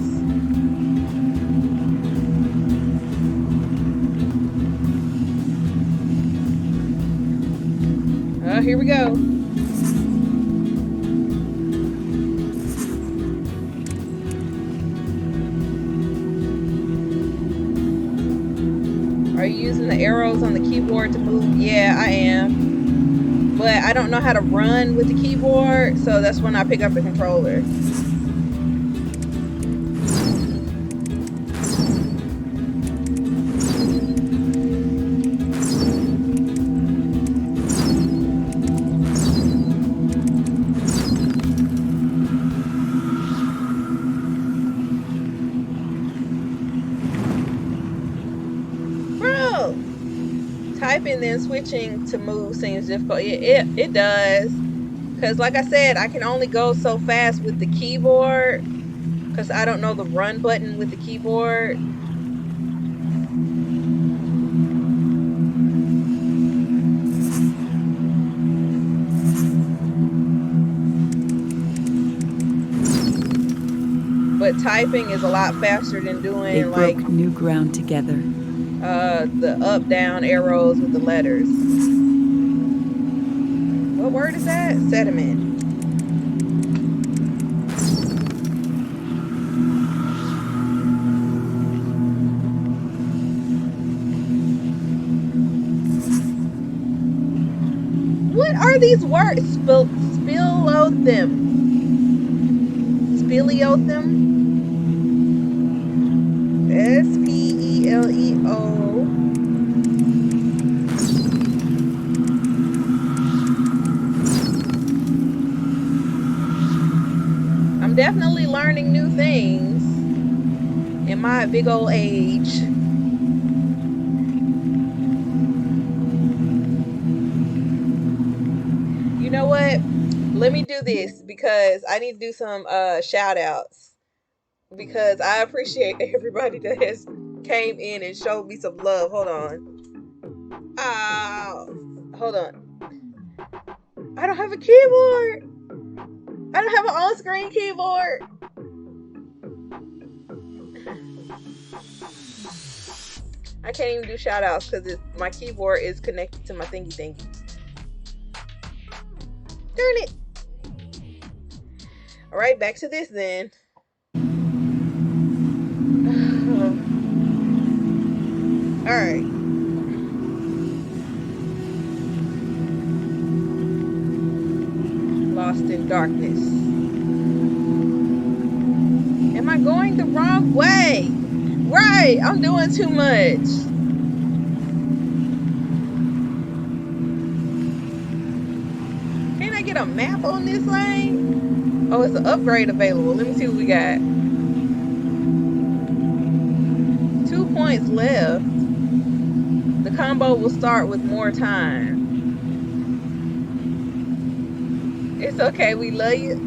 here we go. Are you using the arrows on the keyboard to move? Yeah, I am. But I don't know how to run with the keyboard, so that's when I pick up the controller. Typing then switching to move seems difficult. It does, because like I said, I can only go so fast with the keyboard because I don't know the run button with the keyboard. But typing is a lot faster than doing they broke new ground together. the up down arrows with the letters. What word is that? Sediment. What are these words? Speleothem. Speleothem. Speleo. I'm definitely learning new things in my big old age. You know what? Let me do this because I need to do some shout outs, because I appreciate everybody that has came in and showed me some love. Hold on. Hold on. I don't have a keyboard. I don't have an on-screen keyboard. I can't even do shout outs because my keyboard is connected to my thingy. Darn it. Alright, back to this then. Alright. Lost in darkness. Am I going the wrong way? Right, I'm doing too much. Can I get a map on this lane? Oh, it's an upgrade available. Let me see what we got. 2 points left. The combo will start with more time. It's okay, we love you.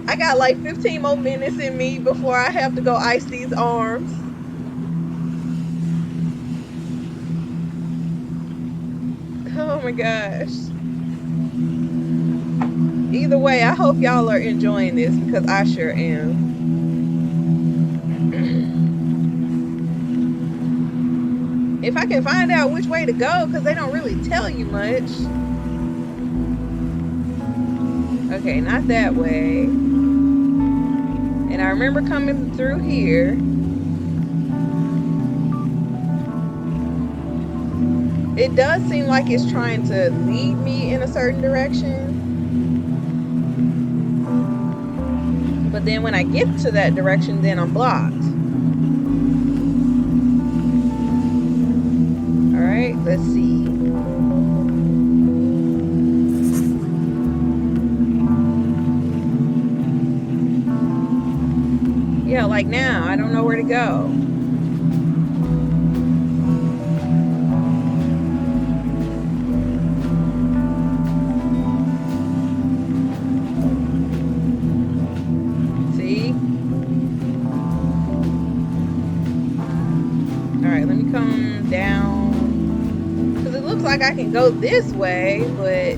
I got like 15 more minutes in me before I have to go ice these arms. Oh my gosh. Either way, I hope y'all are enjoying this because I sure am. If I can find out which way to go, because they don't really tell you much. Okay, not that way. And I remember coming through here. It does seem like it's trying to lead me in a certain direction. But then when I get to that direction, then I'm blocked. Alright, let's see. Yeah, like now, I don't know where to go. See? Alright, let me come down. Because it looks like I can go this way, but...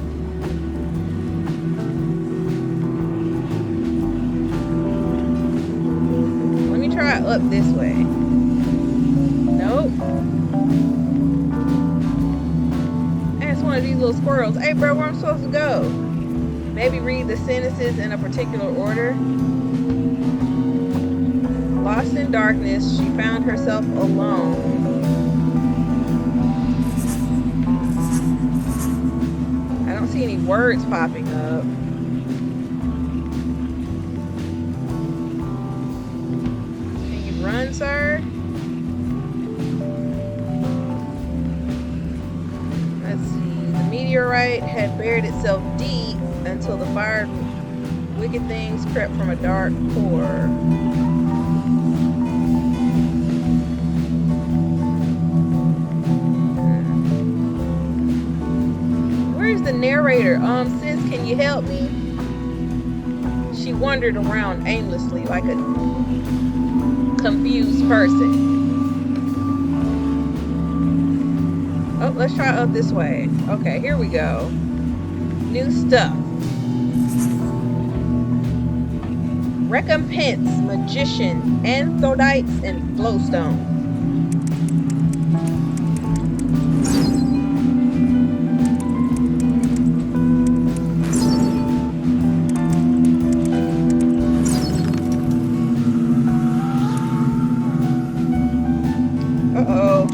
try up this way. Nope. And it's one of these little squirrels. Hey bro, where I'm supposed to go? Maybe read the sentences in a particular order. Lost in darkness, she found herself alone. I don't see any words popping up. Run, sir. Let's see. The meteorite had buried itself deep until the fire wicked things crept from a dark core. Where's the narrator? Sis, can you help me? She wandered around aimlessly like a confused person. Oh, let's try up this way. Okay, here we go. New stuff. Recompense, magician, anthodites, and glowstone. Uh-oh.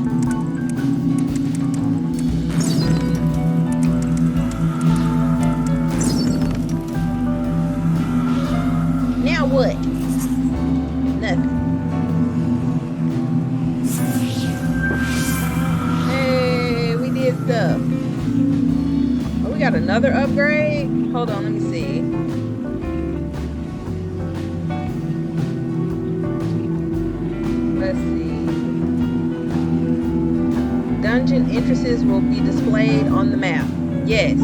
Now what? Nothing. Hey, we did stuff. Oh, we got another upgrade? Hold on, let me see. Let's see. Dungeon entrances will be displayed on the map. Yes.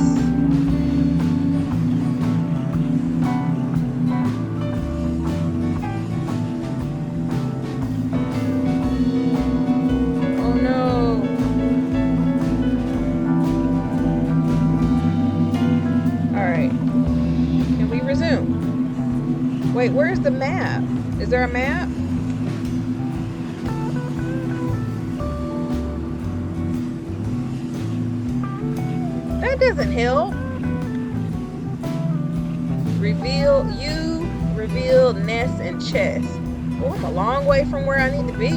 Oh no. Alright. Can we resume? Wait, where's the map? Is there a map? That doesn't help. Reveal nest and chest. Oh, I'm a long way from where I need to be.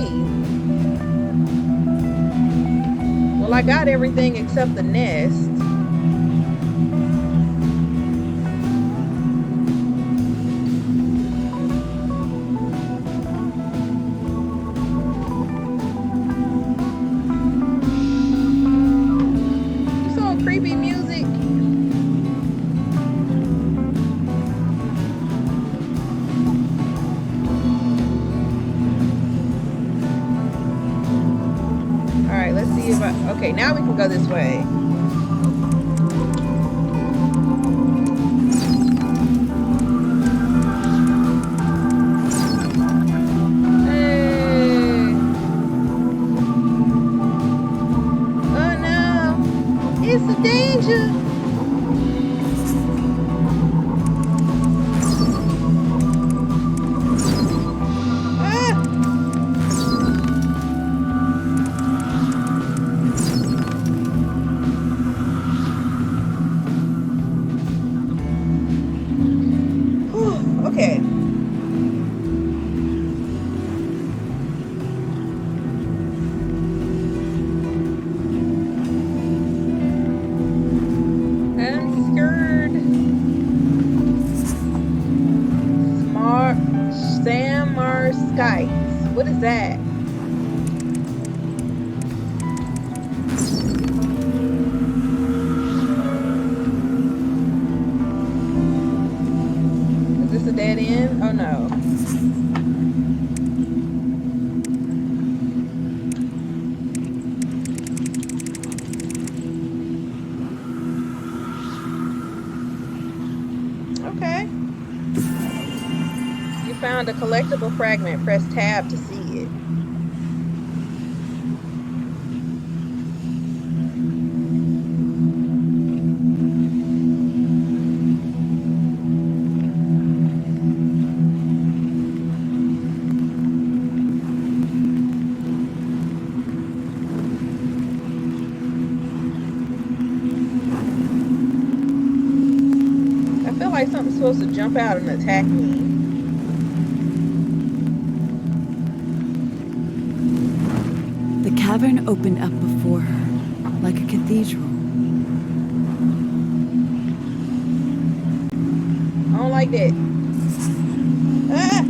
Well, I got everything except the nest. You saw creepy music. Alright, let's see if okay, now we can go this way. Hey. Oh no, it's a danger. Okay. Unscared. Samarskites. What is that? Is this a dead end? Oh no. Okay. You found a collectible fragment. Press tab to see it. I feel like something's supposed to jump out and attack me. The cavern opened up before her, like a cathedral. I don't like that. Ah!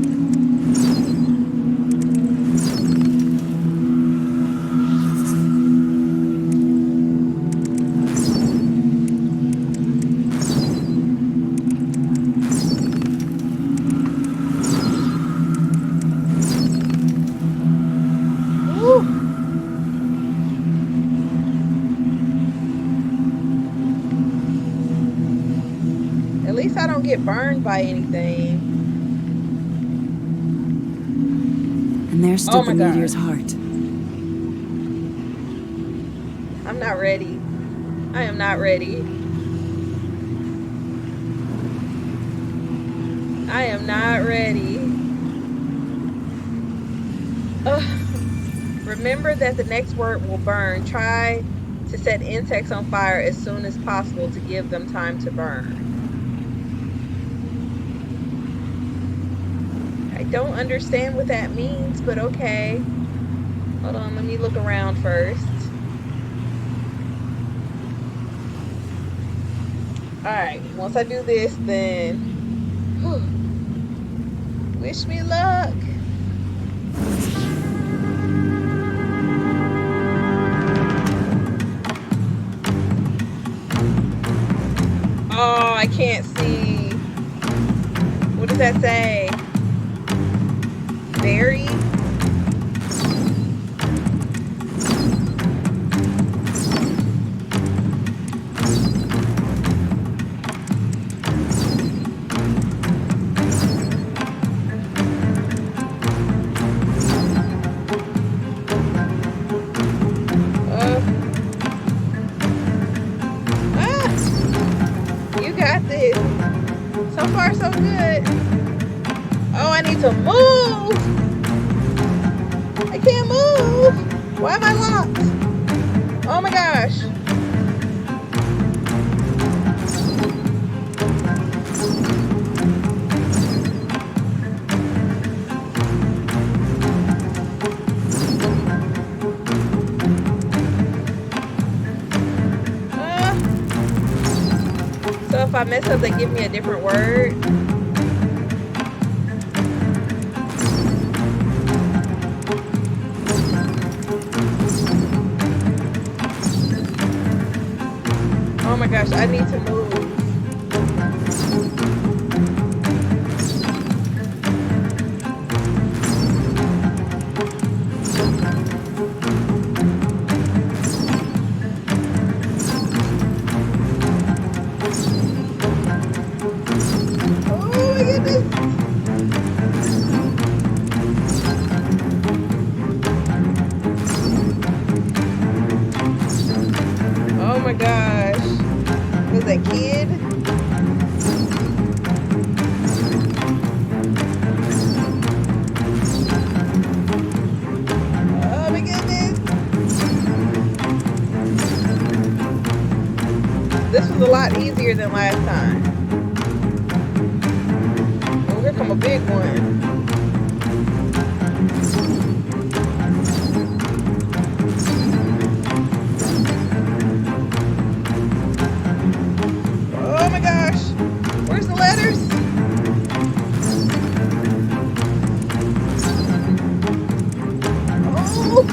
At least I don't get burned by anything. And there stood the meteor's heart. I'm not ready. I am not ready. I am not ready. Ugh. Remember that the next word will burn. Try to set insects on fire as soon as possible to give them time to burn. I don't understand what that means, but okay. Hold on, let me look around first. Alright, once I do this, then whew, wish me luck. Oh, I can't see. What does that say? Very? So far, so good. Oh, I need to move. I can't move. Why am I locked? Oh my gosh. So if I mess up, they give me a different word. Oh my gosh, I need to move. Oh my gosh. Was that kid? Oh my goodness. This was a lot easier than last time. Oh, here come a big one. Oh my gosh. Where's the letters? Oh.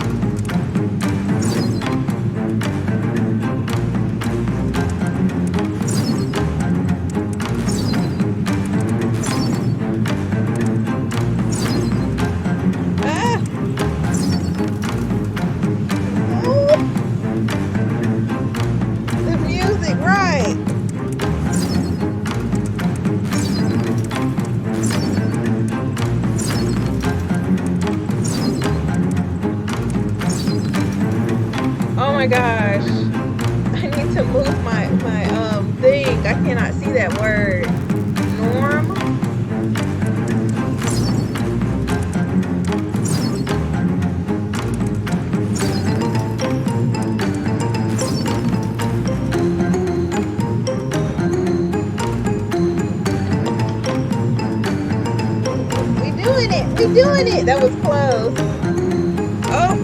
Ah. Oh. The music, right. Oh my gosh. I need to move my thing. I cannot see that word. Norm. We doing it. That was close. Oh.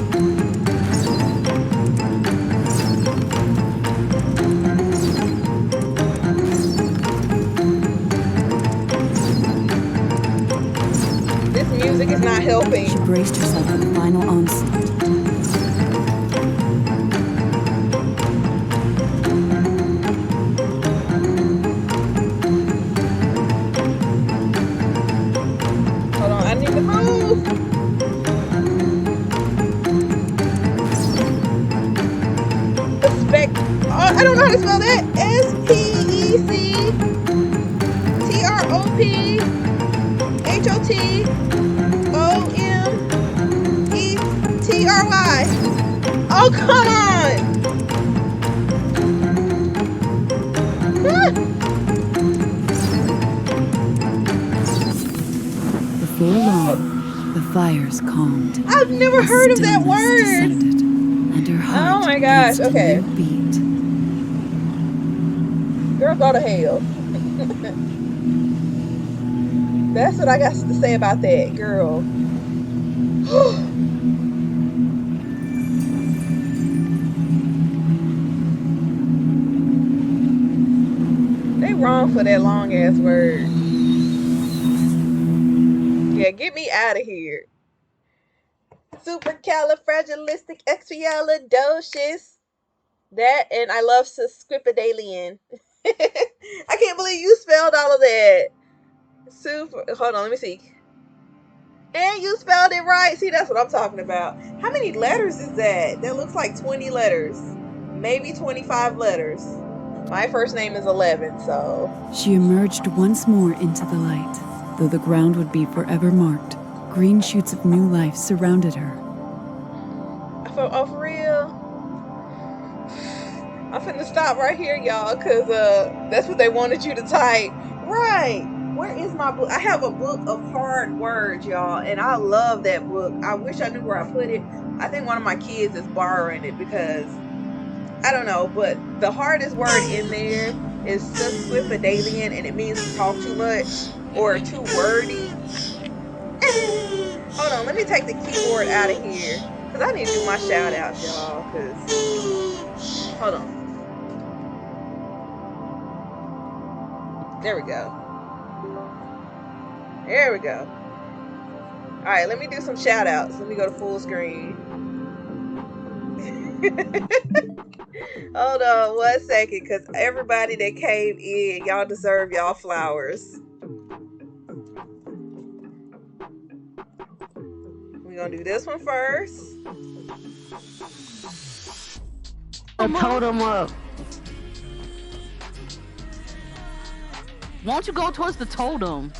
This music is not helping. She braced herself for the final onslaught. Hold on, I need to move. I don't know how to spell that. SPECTROPHOTMETRY. Oh, come on. Before long, the fires calmed. I've never heard of that word. Descended, and her heart Oh my gosh, danced okay. a new beat. Girl, go to hell. That's what I got to say about that, girl. They wrong for that long ass word. Yeah, get me out of here. Supercalifragilisticexpialidocious. That, and I love sesquipedalian. I can't believe you spelled all of that. Hold on, let me see. And you spelled it right. See, that's what I'm talking about. How many letters is that? That looks like 20 letters. Maybe 25 letters. My first name is 11, so... She emerged once more into the light. Though the ground would be forever marked, green shoots of new life surrounded her. For real? I'm finna stop right here, y'all, because that's what they wanted you to type. Right. Where is my book? I have a book of hard words, y'all, and I love that book. I wish I knew where I put it. I think one of my kids is borrowing it because, I don't know, but the hardest word in there is sesquipedalian, and it means to talk too much or too wordy. Hold on, let me take the keyboard out of here because I need to do my shout outs, y'all. Hold on. There we go. There we go. Alright, let me do some shout outs. Let me go to full screen. Hold on 1 second, because everybody that came in, y'all deserve y'all flowers. We're gonna do this one first. A totem up. Won't you go towards the totem?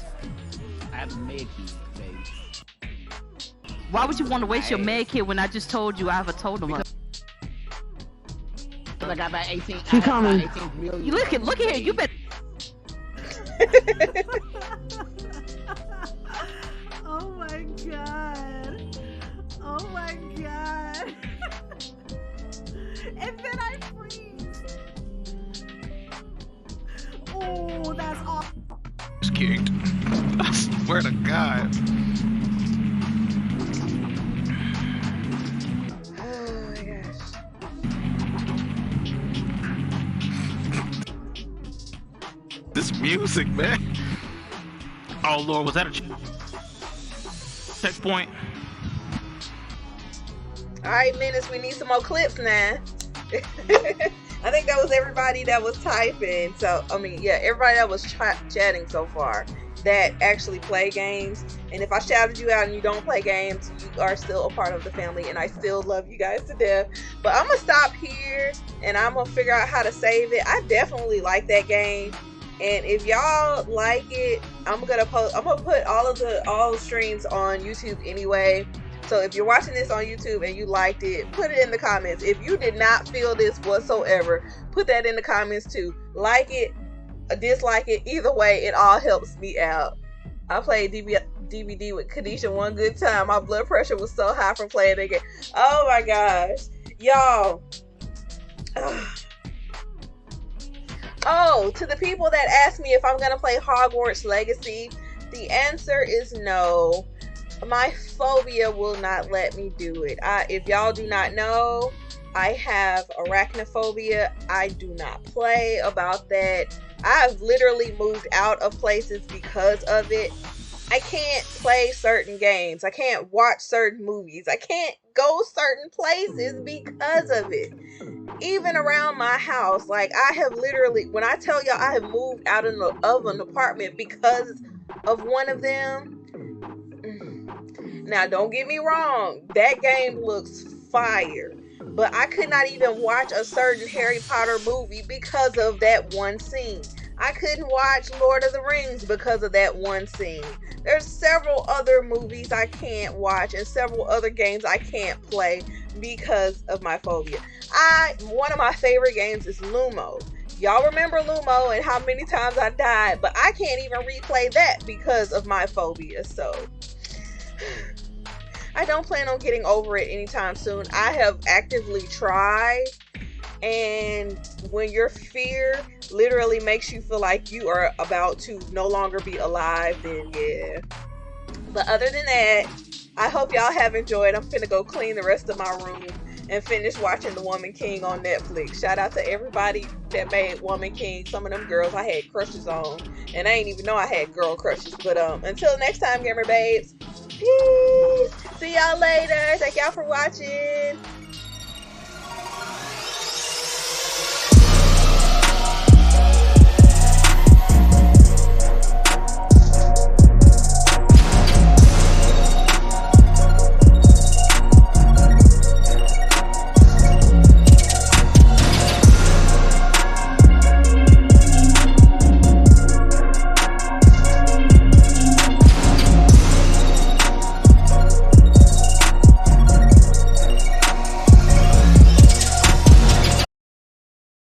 I have a med kit, baby. Why would you want to waste your med kit when I just told you I have a totem up? I got about 18. She coming. 18 million. You look at here. You better. Oh my god. Oh my god. And then I freeze. Oh, that's awesome. It's kicked. I swear to God. Oh my gosh. This music, man. Oh Lord, was that a checkpoint? Alright, Menace, we need some more clips now. I think that was everybody that was typing. So, I mean, yeah, everybody that was chatting so far that actually play games. And if I shouted you out and you don't play games, you are still a part of the family, and I still love you guys to death. But I'm gonna stop here and I'm gonna figure out how to save it. I definitely like that game, and if y'all like it, I'm gonna put all the streams on YouTube anyway. So if you're watching this on YouTube and you liked it, put it in the comments. If you did not feel this whatsoever, put that in the comments too. Like it, dislike it, either way, it all helps me out. I played DVD with Kadisha one good time. My blood pressure was so high from playing that game. Oh my gosh. Y'all. Oh, to the people that asked me if I'm going to play Hogwarts Legacy, the answer is no. My phobia will not let me do it. If y'all do not know, I have arachnophobia. I do not play about that. I've literally moved out of places because of it. I can't play certain games. I can't watch certain movies. I can't go certain places because of it. Even around my house, like I have literally, when I tell y'all I have moved out of an apartment because of one of them. Now, don't get me wrong, that game looks fire, but I could not even watch a certain Harry Potter movie because of that one scene. I couldn't watch Lord of the Rings because of that one scene. There's several other movies I can't watch and several other games I can't play because of my phobia. One of my favorite games is Lumo. Y'all remember Lumo and how many times I died, but I can't even replay that because of my phobia. So I don't plan on getting over it anytime soon. I have actively tried, and when your fear literally makes you feel like you are about to no longer be alive, then yeah. But other than that, I hope y'all have enjoyed. I'm finna go clean the rest of my room and finish watching The Woman King on Netflix. Shout out to everybody that made Woman King. Some of them girls I had crushes on, and I ain't even know I had girl crushes. But until next time, gamer babes, peace. See y'all later. Thank y'all for watching.